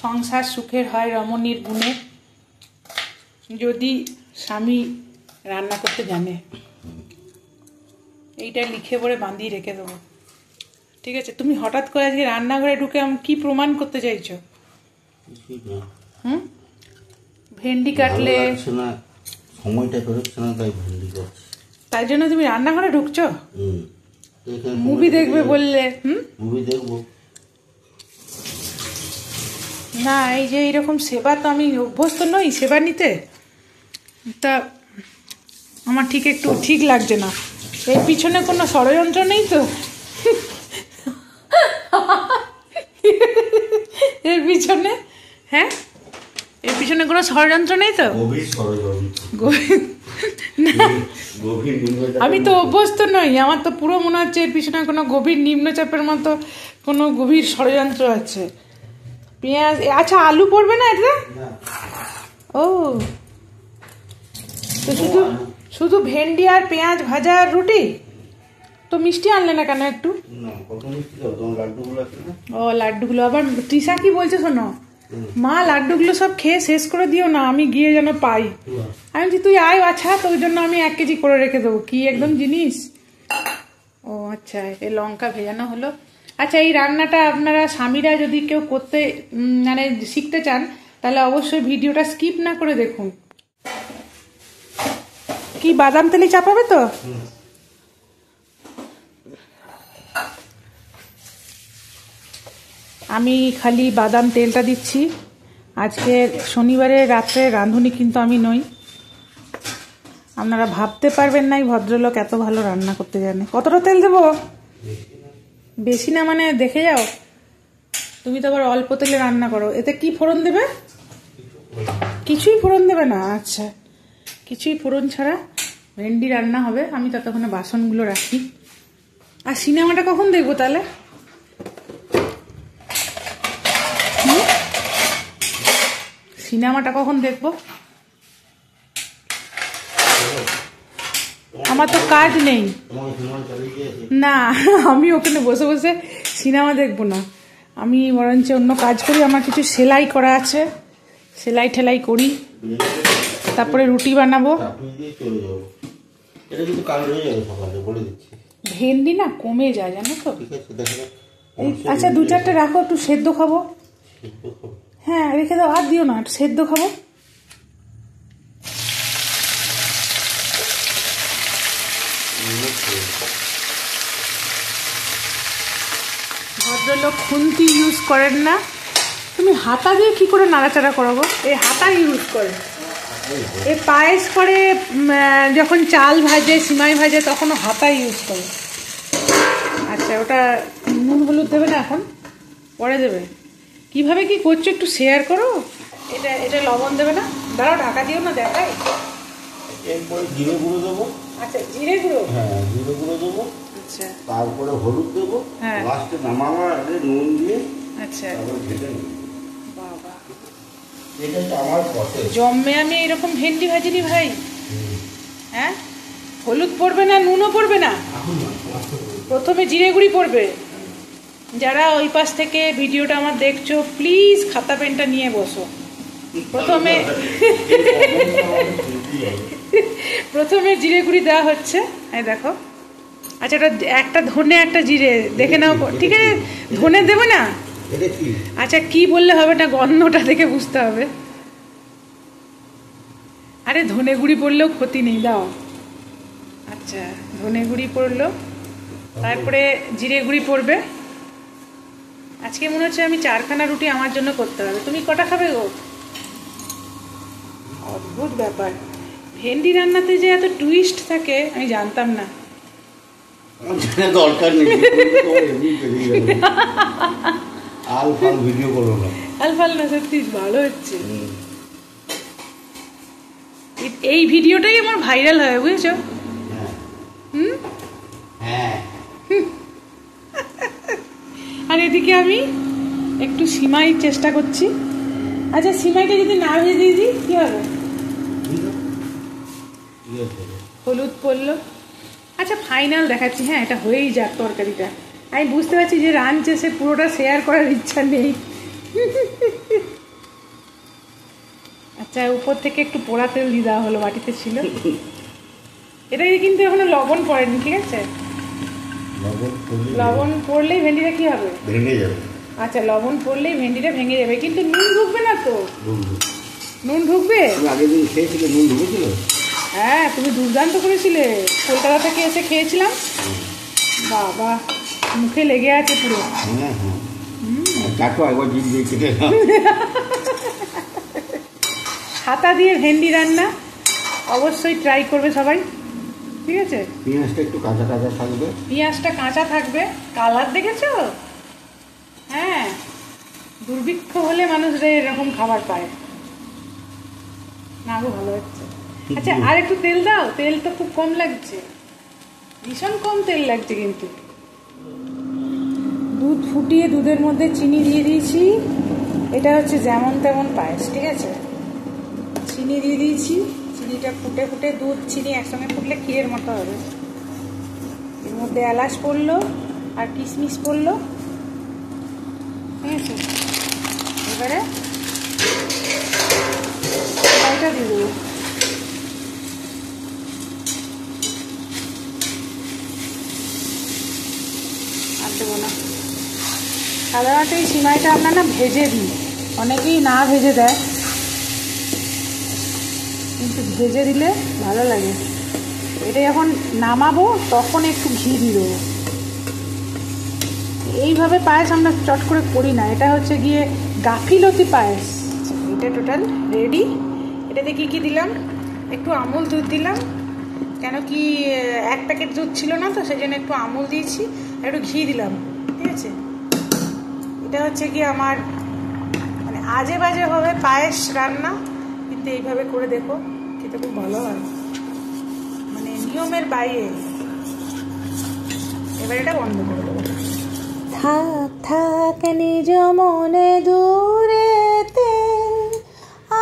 সংসার সুখের হয় রমণীর গুণে, যদি স্বামী রান্না করতে জানে। এইটা লিখে পড়ে বাঁধিয়ে রেখে দেবো, ঠিক আছে? তুমি হঠাৎ করে আজকে রান্নাঘরে ঢুকে কি প্রমাণ করতে চাইছো? ভেন্ডি কাটলে সময়টা করছে না, তাই ভেন্ডি কাটছি। তাই জন্য তুমি রান্নাঘরে ঢুকছো? মুভি দেখবে বললে। মুভি দেখবো না, এই যে এইরকম সেবা তো আমি অভ্যস্ত নই সেবা নিতে, তা আমার একটু ঠিক লাগছে না। এর পিছনে কোনো ষড়যন্ত্র নেই তো? এর পিছনে এর পিছনে কোনো ষড়যন্ত্র নেই তো? আমি তো অভ্যস্ত নই, আমার তো পুরো মনে হচ্ছে এর পিছনে কোনো গভীর নিম্নচাপের মতো কোনো গভীর ষড়যন্ত্র আছে। পেঁয়াজ, আচ্ছা আলু পড়বে না এটা? ও, তো শুধু ভেন্ডি আর পেঁয়াজ ভাজা আর রুটি? তো মিষ্টি আনলে না কেন একটু? ও লাড্ডুগুলো আবার তৃষা কি বলছে শোনো, মা লাড্ডুগুলো সব খেয়ে শেষ করে দিও না, আমি গিয়ে যেন পাই। আমি বলছি তুই আয়, আচ্ছা তোর জন্য আমি 1 কেজি করে রেখে দেবো। কি একদম জিনিস। ও আচ্ছা, এই লঙ্কা ভেজানো হলো। আচ্ছা, এই রান্নাটা আপনারা স্বামীরা যদি কেউ করতে মানে শিখতে চান, তাহলে অবশ্যই ভিডিওটা স্কিপ না করে দেখুন। কি বাদাম তেলে চাপাবে তো? আমি খালি বাদাম তেলটা দিচ্ছি। আজকে শনিবারের রাত্রে রাঁধুনি কিন্তু আমি নই। আপনারা ভাবতে পারবেন না এই ভদ্রলোক এত ভালো রান্না করতে জানে। কতটা তেল দেবো? বেশি না মানে দেখে যাও, তুমি তো আবার অল্প তেলে রান্না করো। এতে কি ফোড়ন দেবে? কিছুই ফোড়ন দেবে না? আচ্ছা, কিছুই ফোড়ন ছাড়া ভেন্ডি রান্না হবে। আমি ততক্ষণে বাসনগুলো রাখি। আর সিনেমাটা কখন দেখবো তাহলে? সিনেমাটা কখন দেখবো? আমার তো কাজ নেই না, আমি ওখানে বসে বসে সিনেমা দেখবো না। আমি বরঞ্চ অন্য কাজ করি। আমার কিছু সেলাই করা আছে, সেলাই ঠেলাই করি, তারপরে রুটি বানাবো। ভেন্ডি না কমে যায় জানো তো। আচ্ছা 2-4টে রাখো, একটু সেদ্ধ খাবো। হ্যাঁ রেখে দাও, আর দিও না, একটু সেদ্ধ খাবো। ভদ্রলোক খুন্তি ইউজ করেন না। তুমি হাতা দিয়ে কি করে নাড়াচাড়া করাবো? এই হাতা ইউজ করে। এই পায়েস করে যখন চাল ভাজে, সিমাই ভাজে, তখনও হাতা ইউজ করে। আচ্ছা, ওটা নুন হলুদ দেবে না এখন, পরে দেবে? কিভাবে কি করছো একটু শেয়ার করো। এটা লবণ দেবে না? দাঁড়াও, ঢাকা দিও না, দেখাই। এরপরে জিরে গুঁড়ো দেবো। আচ্ছা, জিরে গুঁড়ো? হ্যাঁ, জিরে গুঁড়ো দেবো। আচ্ছা, তারপরে হলুদ দেবো। হ্যাঁ, লাস্টে নামানোর আগে নুন দিয়ে। আচ্ছা, তারপরে ভেজে নেব। বাবা, এটা তো আমার পছন্দ। জম্মে আমি এরকম ভেন্ডি ভাজিনি ভাই। হ্যাঁ, হলুদ পড়বে না, নুনও পড়বে না, প্রথমে জিরে গুঁড়ি পড়বে। যারা ওই পাশ থেকে ভিডিওটা আমার দেখছো, প্লিজ খাতা পেনটা নিয়ে বসো। প্রথমে জিরে গুঁড়ি দেওয়া হচ্ছে, এই দেখো। আচ্ছা, এটা একটা ধনে একটা জিরে দেখে নাও, ঠিক আছে? ধনে দেবে না? আচ্ছা, কি বললে হবে না, গন্ধটা দেখে বুঝতে হবে। আরে ধনে গুঁড়ি পড়লেও ক্ষতি নেই, দাও। আচ্ছা, ধনে গুঁড়ি পড়লো, তারপরে জিরে গুঁড়ি পড়বে। আজকে মনে হচ্ছে আমি 4খানা রুটি আমার জন্য করতে হবে। তুমি কটা খাবে গো? অদ্ভুত ব্যাপার, ভেন্ডি রান্নাতে যে এত টুইস্ট থাকে আমি জানতাম না। দরকার নেই, আলফাল ভিডিও করো না। আলফাল না, সত্যি ভালো হচ্ছে। এই ভিডিওটাই আমার ভাইরাল হয়, বুঝেছো? হ্যাঁ। আর এদিকে আমি একটু সিমাই চেষ্টা করছি। আচ্ছা, সিমাইটা যদি না ভেজে দিই কি হবে? হলুদ পড়লো। আচ্ছা, ফাইনাল দেখাচ্ছি। হ্যাঁ, এটা হয়েই যাক তরকারিটা। আমি বুঝতে পারছি যে রাঁধছে, সে পুরোটা শেয়ার করার ইচ্ছা নেই। চাই উপর থেকে একটু পোড়া তেল দিয়ে দেওয়া হলো, বাটিতে ছিল। এটা কিন্তু এখনো লবণ পড়েনি, ঠিক আছে? লবণ পড়লেই ভেন্ডিটা কি হবে? ভেঙে যাবে। আচ্ছা, লবণ পড়লেই ভেন্ডিটা ভেঙে যাবে, কিন্তু নুন ঢুকবে না তো? নুন ঢুকবে? আগের দিন খেয়েছিলে, নুন ঢুকেছিল? হ্যাঁ, তুমি দুর্দান্ত করেছিলে, কলকাতা থেকে এসে খেয়েছিলাম। বাবা, মুখে লেগে আছে পুরো। হ্যাঁ হ্যাঁ, চাটু একবার জিভ দিয়ে কেটে নাও। হাতা দিয়ে ভেন্ডি রান্না অবশ্যই ট্রাই করবে সবাই, ঠিক আছে? পেঁয়াজটা একটু কাঁচা কাঁচা থাকবে। পেঁয়াজটা কাঁচা থাকবে। কালার দেখেছো? হ্যাঁ, দুর্ভিক্ষ হলে মানুষরা এরকম খাবার পায় না। গো, ভালো হচ্ছে। আচ্ছা, আর একটু তেল দাও। তেল তো খুব কম লাগছে, ভীষণ কম তেল লাগছে কিন্তু। দুধ ফুটিয়ে দুধের মধ্যে চিনি দিয়ে দিয়েছি। এটা হচ্ছে যেমন তেমন পায়েস, ঠিক আছে? চিনি দিয়ে দিয়েছি। চিনিটা ফুটে ফুটে দুধ চিনি একসঙ্গে ফুটলে ক্ষীরের মতো হবে। এর মধ্যে এলাচ পড়লো আর কিশমিশ পড়লো, ঠিক আছে? এবারে কড়াইটা দিয়ে দেবো। আর দেবো না। সাধারণত এই সিমাইটা আমরা না ভেজে দিই, অনেকেই না ভেজে দেয়, কিন্তু ভেজে দিলে ভালো লাগে। এটা যখন নামাবো তখন একটু ঘি দিয়ে দেবো। এইভাবে পায়েস আমরা চট করে করি না, এটা হচ্ছে গিয়ে গাফিলতি পায়েস। এটা টোটাল রেডি। এটাতে কী কী দিলাম? একটু আমুল দুধ দিলাম, কেন কি 1 প্যাকেট দুধ ছিল না তো, সেই জন্য একটু আমুল দিয়েছি, একটু ঘি দিলাম, ঠিক আছে? এটা হচ্ছে কি আমার মানে আজে বাজে হবে পায়েস রান্না, কিন্তু এইভাবে করে দেখো, খেতে খুব ভালো হয়, মানে নিয়মের বাইরে। এবার এটা বন্ধ করে দেবো। থাক থাক নিজ মনে দূরেতে,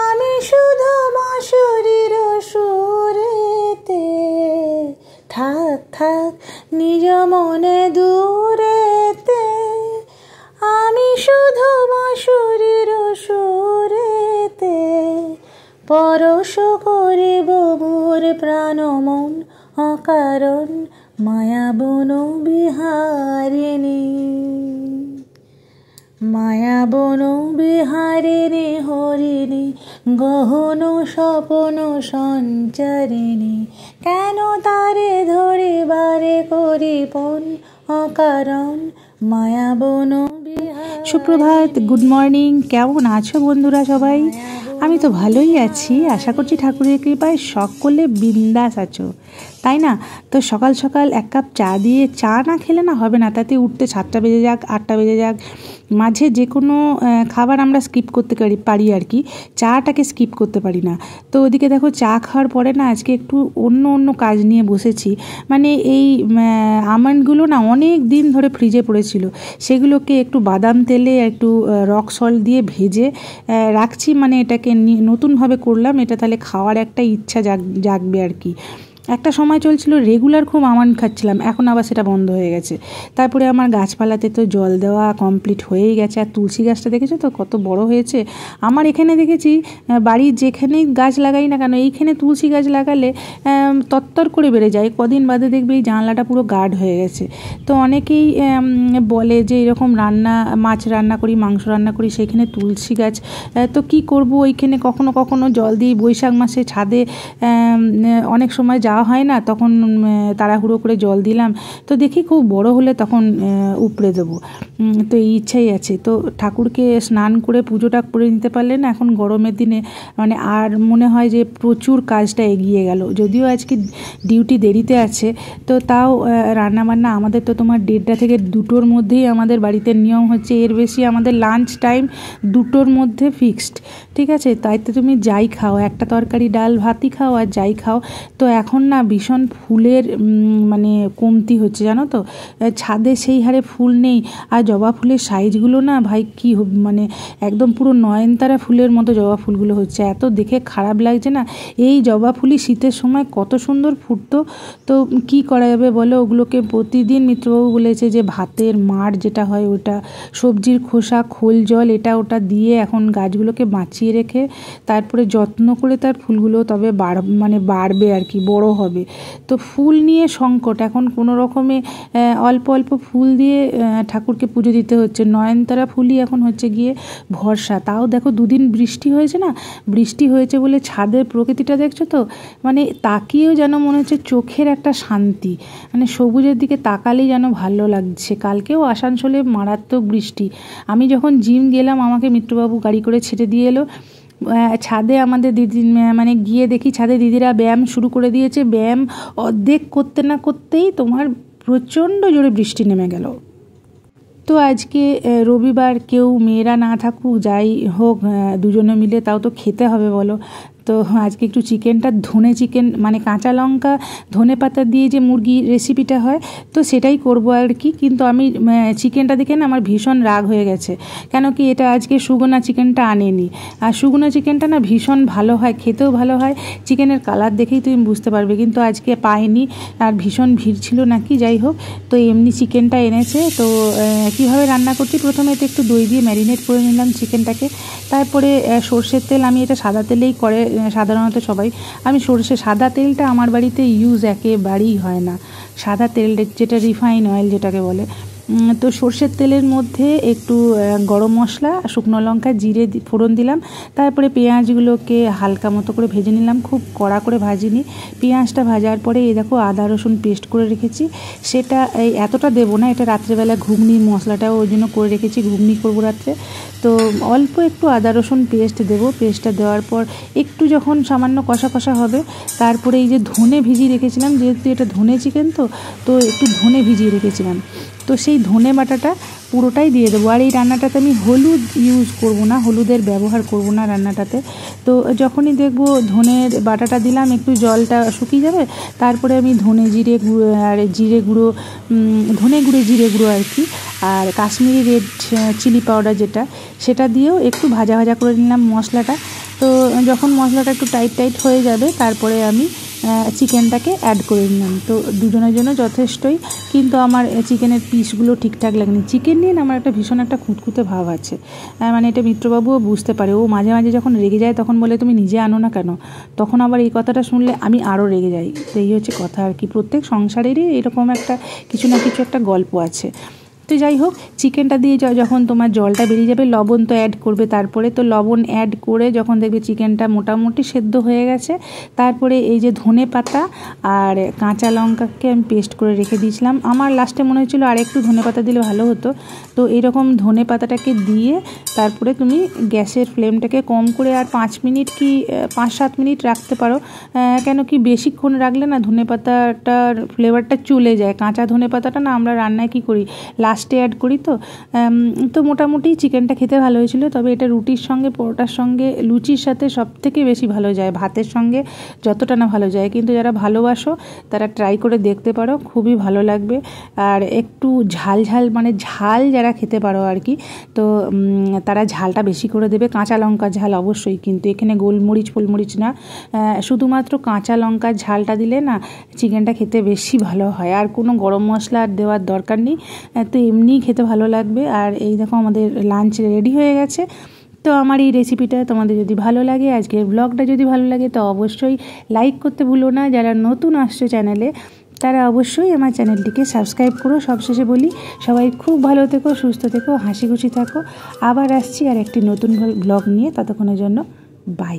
আমি শুধু বাঁশরীর সুরেতে। থাক থাক নিজ মনে দূরেতে, আমি শুধু বাঁশরীর সুরেতে। পরশ করিব মোর প্রাণ মন অকারণ, মায়া বন বিহারিণী। মায়া বন বিহারিণী হরিণী, গহন স্বপন সঞ্চারিণী। কেন তারে ধরিবারে করিপন অকারণ, মায়া বন বিহারিণী। সুপ্রভাত, গুড মর্নিং। কেমন আছো বন্ধুরা সবাই? আমি তো ভালোই আছি, আশা করছি ঠাকুরের কৃপায় সকলে বিন্দাস আছো, তাই না? তো সকাল সকাল 1 কাপ চা দিয়ে, চা না খেলে না হবে না, তাতে উঠতে 7টা বেজে যাক 8টা বেজে যাক, মাঝে যে কোনো খাবার আমরা স্কিপ করতে পারি আর কি, চাটাকে স্কিপ করতে পারি না। তো ওদিকে দেখো চা খাওয়ার পরে না আজকে একটু অন্য কাজ নিয়ে বসেছি। মানে এই আমন্ডগুলো না অনেক দিন ধরে ফ্রিজে পড়েছিল, সেগুলোকে একটু বাদাম তেলে একটু রক সল্ট দিয়ে ভেজে রাখছি। মানে এটাকে নতুনভাবে করলাম, এটা তাহলে খাওয়ার একটা ইচ্ছা জাগবে আর কি। একটা সময় চলছিল রেগুলার খুব আমন্ড খাচ্ছিলাম, এখন আবার সেটা বন্ধ হয়ে গেছে। তারপরে আমার গাছপালাতে তো জল দেওয়া কমপ্লিট হয়েই গেছে। আর তুলসী গাছটা দেখেছো তো কত বড় হয়েছে। আমার এখানে দেখেছি বাড়ির যেখানেই গাছ লাগাই না কেন, এইখানে তুলসী গাছ লাগালে তত্তর করে বেড়ে যায়, কদিন বাদে দেখবে এই জানলাটা পুরো গার্ড হয়ে গেছে। তো অনেকেই বলে যে এরকম মাছ রান্না করি, মাংস রান্না করি, সেখানে তুলসী গাছ, তো কি করব, ওইখানে কখনো কখনো জল দিই। বৈশাখ মাসে ছাদে অনেক সময় যাওয়া হয় না, তখন তাড়াহুড়ো করে জল দিলাম, তো দেখি খুব বড় হলে তখন উপড়ে দেবো। তো এই ইচ্ছাই আছে। তো ঠাকুরকে স্নান করে পুজোটা করে নিতে পারলে না এখন গরমের দিনে মানে আর মনে হয় যে প্রচুর কাজটা এগিয়ে গেল। যদিও আজকে ডিউটি দেরিতে আছে, তো তাও রান্নাবান্না আমাদের তো তোমার 1:30 থেকে 2টোর মধ্যেই আমাদের বাড়িতে নিয়ম হচ্ছে, এর বেশি আমাদের লাঞ্চ টাইম 2টোর মধ্যে ফিক্সড, ঠিক আছে? তাই তো তুমি যাই খাও, একটা তরকারি ডাল ভাতই খাও আর যাই খাও। তো এখন এখন না ভীষণ ফুলের মানে কমতি হচ্ছে জানো তো, ছাদে সেই হারে ফুল নেই। আর জবা ফুলের সাইজগুলো না ভাই কি মানে একদম পুরো নয়নতারা ফুলের মতো জবা ফুলগুলো হচ্ছে, এত দেখে খারাপ লাগছে না। এই জবা ফুলই শীতের সময় কত সুন্দর ফুটতো। তো কি করা যাবে বলো, ওগুলোকে প্রতিদিন মিত্রবাবু বলেছে যে ভাতের মাড় যেটা হয় ওটা, সবজির খোসা, খোল জল, এটা ওটা দিয়ে এখন গাছগুলোকে বাঁচিয়ে রেখে তারপরে যত্ন করে তার ফুলগুলো তবে বাড়বে আর কি, বড় হবে। তো ফুল নিয়ে সংকট এখন, কোনো রকমে অল্প অল্প ফুল দিয়ে ঠাকুরকে পুজো দিতে হচ্ছে। নয়নতারা ফুলই এখন হচ্ছে গিয়ে ভরসা। তাও দেখো দুদিন বৃষ্টি হয়েছে না, বৃষ্টি হয়েছে বলে ছাদের প্রকৃতিটা দেখছো তো, মানে তাকিয়েও যেন মনে হচ্ছে চোখের একটা শান্তি, মানে সবুজের দিকে তাকালেই যেন ভালো লাগছে। কালকেও আসানসোলে মারাত্মক বৃষ্টি। আমি যখন জিম গেলাম আমাকে মিত্রবাবু গাড়ি করে ছেড়ে দিয়ে এলো ছাদে, আমাদের দিদি মানে গিয়ে দেখি ছাদে দিদিরা ব্যায়াম শুরু করে দিয়েছে। ব্যায়াম অর্ধেক করতে না করতেই তোমার প্রচণ্ড জোরে বৃষ্টি নেমে গেল। তো আজকে রবিবার, কেউ মেয়েরা না থাকুক যাই হোক দুজনে মিলে তাও তো খেতে হবে বলো। তো আজকে একটু চিকেনটা ধনে চিকেন মানে কাঁচা লঙ্কা ধনে পাতা দিয়ে যে মুরগির রেসিপিটা হয় তো সেটাই করব আর কি। কিন্তু আমি চিকেনটা দেখে না আমার ভীষণ রাগ হয়ে গেছে, কেন কি এটা আজকে সুগনা চিকেনটা আনেনি। আর সুগনা চিকেনটা না ভীষণ ভালো হয়, খেতেও ভালো হয়, চিকেনের কালার দেখেই তুমি বুঝতে পারবে। কিন্তু আজকে পাইনি, আর ভীষণ ভিড় ছিল নাকি, যাই হোক। তো এমনি চিকেনটা এনেছে। তো কীভাবে রান্না করছি, প্রথমে তো একটু দই দিয়ে ম্যারিনেট করে নিলাম চিকেনটাকে। তারপরে সর্ষের তেল, আমি এটা সাদা তেলেই করে সাধারণত সবাই, আমি সাদা তেলটা আমার বাড়িতে ইউজ একেবারেই হয় না, সাদা তেল যেটা রিফাইন অয়েল যেটাকে বলে। তো সর্ষের তেলের মধ্যে একটু গরম মশলা, শুকনো লঙ্কা, জিরে ফোড়ন দিলাম। তারপরে পেঁয়াজগুলোকে হালকা মতো করে ভেজে নিলাম, খুব কড়া করে ভাজিনি। পেঁয়াজটা ভাজার পরে এই দেখো আদা রসুন পেস্ট করে রেখেছি, সেটা এতটা দেবো না, এটা রাত্রেবেলা ঘুগনি মশলাটাও ওই জন্য করে রেখেছি, ঘুগনি করবো রাত্রে। তো অল্প একটু আদা রসুন পেস্ট দেবো। পেস্টটা দেওয়ার পর একটু যখন সামান্য কষা কষা হবে, তারপরে এই যে ধনে ভিজিয়ে রেখেছিলাম, যেহেতু এটা ধনে চিকেন তো একটু ধনে ভিজিয়ে রেখেছিলাম, তো সেই ধনে বাটাটা পুরোটাই দিয়ে দেবো। আর এই রান্নাটাতে আমি হলুদ ইউজ করব না, হলুদের ব্যবহার করব না রান্নাটাতে। তো যখনই দেখবো ধনের বাটাটা দিলাম, একটু জলটা শুকিয়ে যাবে, তারপরে আমি ধনে জিরে গুঁড়ো আর জিরে গুঁড়ো, ধনে গুঁড়ো জিরে গুঁড়ো আর কি, আর কাশ্মীরি রেড চিলি পাউডার যেটা, সেটা দিয়েও একটু ভাজা ভাজা করে নিলাম মশলাটা। তো যখন মশলাটা একটু টাইট হয়ে যাবে তারপরে আমি চিকেনটাকে অ্যাড করে নিলাম। তো দুজনের জন্য যথেষ্টই, কিন্তু আমার চিকেনের পিসগুলো ঠিকঠাক লাগেনি। চিকেন নিয়ে না আমার একটা ভীষণ একটা খুঁতখুঁতে ভাব আছে, মানে এটা মিত্রবাবুও বুঝতে পারে। ও মাঝে মাঝে যখন রেগে যায় তখন বলে তুমি নিজে আনো না কেন, তখন আবার এই কথাটা শুনলে আমি আরও রেগে যাই। তো এই হচ্ছে কথা আর কি, প্রত্যেক সংসারেরই এরকম একটা কিছু না কিছু একটা গল্প আছে। তো যাই হোক, চিকেনটা দিয়ে যখন তোমার জলটা বেরিয়ে যাবে, লবণ তো অ্যাড করবে তারপরে। তো লবণ অ্যাড করে যখন দেখবে চিকেনটা মোটামুটি সেদ্ধ হয়ে গেছে, তারপরে এই যে ধনে পাতা আর কাঁচা লঙ্কাকে আমি পেস্ট করে রেখে দিয়েছিলাম, আমার লাস্টে মনে হচ্ছিলো আর একটু ধনে পাতা দিলে ভালো হতো। তো এরকম ধনে পাতাটাকে দিয়ে তারপরে তুমি গ্যাসের ফ্লেমটাকে কম করে আর 5 মিনিট কি 5-7 মিনিট রাখতে পারো, কেন কি বেশিক্ষণ রাখলে না ধনে পাতাটার ফ্লেভারটা চলে যায়। কাঁচা ধনে পাতাটা না আমরা রান্নায় কী করি, লাস্টে অ্যাড করি। তো মোটামুটি চিকেনটা খেতে ভালো হয়েছিল, তবে এটা রুটির সঙ্গে, পরোটার সঙ্গে, লুচির সাথে সবথেকে বেশি ভালো যায়, ভাতের সঙ্গে যতটা না ভালো যায়। কিন্তু যারা ভালোবাসো তারা ট্রাই করে দেখতে পারো, খুবই ভালো লাগবে। আর একটু ঝাল মানে ঝাল যারা খেতে পারো আর কি, তো তারা ঝালটা বেশি করে দেবে, কাঁচা লঙ্কার ঝাল অবশ্যই, কিন্তু এখানে গোলমরিচ ফোলমরিচ না, শুধুমাত্র কাঁচা লঙ্কার ঝালটা দিলে না চিকেনটা খেতে বেশি ভালো হয়। আর কোনো গরম মশলা আর দেওয়ার দরকার নেই, তো এমনিই খেতে ভালো লাগবে। আর এই দেখো আমাদের লাঞ্চ রেডি হয়ে গেছে। তো আমার এই রেসিপিটা তোমাদের যদি ভালো লাগে, আজকের ব্লগটা যদি ভালো লাগে, তো অবশ্যই লাইক করতে ভুলো না। যারা নতুন আসছে চ্যানেলে তারা অবশ্যই আমার চ্যানেলটিকে সাবস্ক্রাইব করো। সবশেষে বলি, সবাই খুব ভালো থেকো, সুস্থ থেকো, হাসি খুশি থাকো। আবার আসছি আর একটি নতুন ব্লগ নিয়ে, ততক্ষণের জন্য বাই।